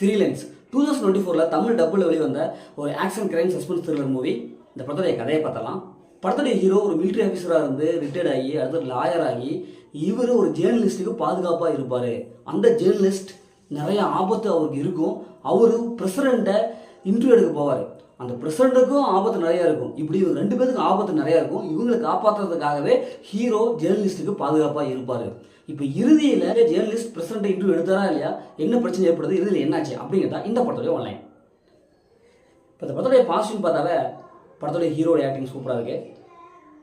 ஃப்ரீலன்ஸ் 2024 தமிழ் டப்பில் வெளிவந்த ஒரு action crime suspense thriller movie. இந்த படத்துடைய கதையை பார்த்தலாம். படத்துடைய ஹீரோ ஒரு மிலிட்ரி ஆஃபீஸராக இருந்து ரிட்டையர்ட் ஆகி அடுத்து லாயர் ஆகி இவர் ஒரு ஜேர்னலிஸ்ட்டுக்கு பாதுகாப்பாக இருப்பார். அந்த ஜேர்னலிஸ்ட் நிறைய ஆபத்து அவருக்கு இருக்கும். அவர் பிரசிடெண்ட்டை இன்டர்வியூ எடுக்க போவார். அந்த பிரசிடெண்ட்டுக்கும் ஆபத்து நிறையா இருக்கும். இப்படி இவங்க ரெண்டு பேருக்கும் ஆபத்து நிறையா இருக்கும். இவங்களை காப்பாற்றுறதுக்காகவே ஹீரோ ஜேர்னலிஸ்ட்டுக்கு பாதுகாப்பாக இருப்பார். இப்போ இறுதியில் ஜேர்னலிஸ்ட் பிரசிடெண்ட்டை இன்டர்வியூ எடுத்தாரா இல்லையா, என்ன பிரச்சனை ஏற்படுது, இறுதியில் என்னாச்சு அப்படிங்கிறதா இந்த படத்துடைய ஆன்லைன். இப்போ இந்த படத்துடைய பாசிட்டிவ் பார்த்தாவே படத்துடைய ஹீரோடைய ஆக்டிங் சூப்பராக இருக்குது.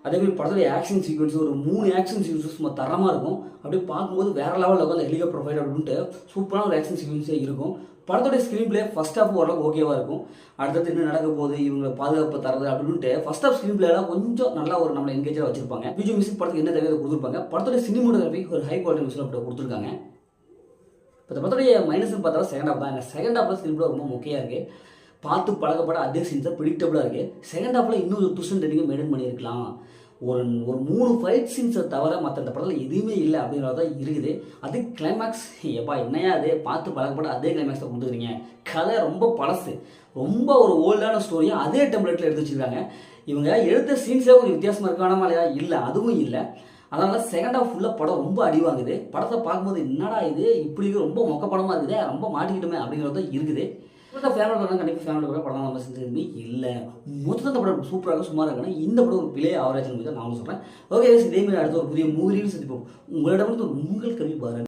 அதேமாதிரி படத்துடைய ஆக்ஷன் சீக்வன்ஸ் ஒரு 3 ஆக்ஷன் சீக்வன்ஸ் சும்மா தரமாக இருக்கும். அப்படியே பார்க்கும்போது வேறு லெவலில் இருக்கும். அந்த ஹெலிகாப்டர் ஃபைட் அப்படின்ட்டு சூப்பரான ஒரு ஆக்ஷன் சீக்வன்ஸே இருக்கும். படத்துடைய ஸ்க்ரீன் பிளே ஃபர்ஸ்ட் ஹாஃப் ஓரளவுக்கு ஓகேவாக இருக்கும். அடுத்தது என்ன நடக்க போகுது, இவங்க பாதுகாப்பு தரது அப்படின்ட்டு ஃபர்ஸ்ட் ஹாஃப் ஸ்க்ரீன் பிளேலாம் கொஞ்சம் நல்லா ஒரு நம்மளை என்கேஜாக வச்சிருப்பாங்க. பிஜி மியூசிக் படத்துக்கு என்ன தேவையை கொடுத்துருப்பாங்க. படத்துடைய சினிமோட்டோகிராஃபி ஒரு ஹை குவாலிட்டி மியூசிக் கொடுத்துருக்காங்க. இப்போ இந்த படத்துடைய மைனஸ்னு பார்த்தா செகண்ட் ஹாஃப் தான். இந்த செகண்ட் ஹாஃபில் ஸ்க்ரீன் பிளே ரொம்ப முக்கியமாக இருக்குது. பார்த்து பழக்கப்பட அதே சீன்ஸாக ப்ரிடிக்டபுளாக இருக்குது. செகண்ட் ஹாஃபில் இன்னும் ஒரு ட்விஸ்ட் எண்டிங்கை மெயின்டைன் பண்ணியிருக்கலாம். ஒரு 3 ஃபைட் சீன்ஸை தவிர மற்ற இந்த படத்தில் எதுவுமே இல்லை அப்படிங்கிறது தான் இருக்குது. அது கிளைமேக்ஸ் எப்பா என்னையா அது பார்த்து பழக்கப்பட அதே கிளைமேக்ஸை கொடுத்துக்கிறீங்க. கதை ரொம்ப பழசு, ரொம்ப ஒரு ஓல்டான ஸ்டோரியாக அதே டெம்ப்ளேட்டில் எடுத்து வச்சுருக்காங்க. இவங்க எடுத்த சீன்ஸே கொஞ்சம் வித்தியாசமாக இருக்க வேணாமா இல்லையா, இல்லை அதுவும் இல்லை. அதனால செகண்ட் ஹாஃப் ஃபுல்லாக படம் ரொம்ப அடி வாங்குது. படத்தை பார்க்கும்போது என்னடா இது இப்படி ரொம்ப மொக்க படமாக இருக்குது, ரொம்ப மாட்டிக்கிட்டுமே அப்படிங்கிறது தான் இருக்குது. ஃபேமிலி படம் கண்டிப்பாக ஃபேமிலி கூட படம் நம்ம செஞ்சு இல்லை. மொத்தத்தில் இந்த படம் சூப்பராக சுமாராக இருக்குன்னா இந்த படம் ஒரு பிளே ஆவரேஜ் தான் நான் சொல்கிறேன். ஓகே, இதேமாதிரி அடுத்த ஒரு புதிய மூவியும் சந்திப்போம். உங்களிடம் உங்கள் கல்வி பாருங்கள்.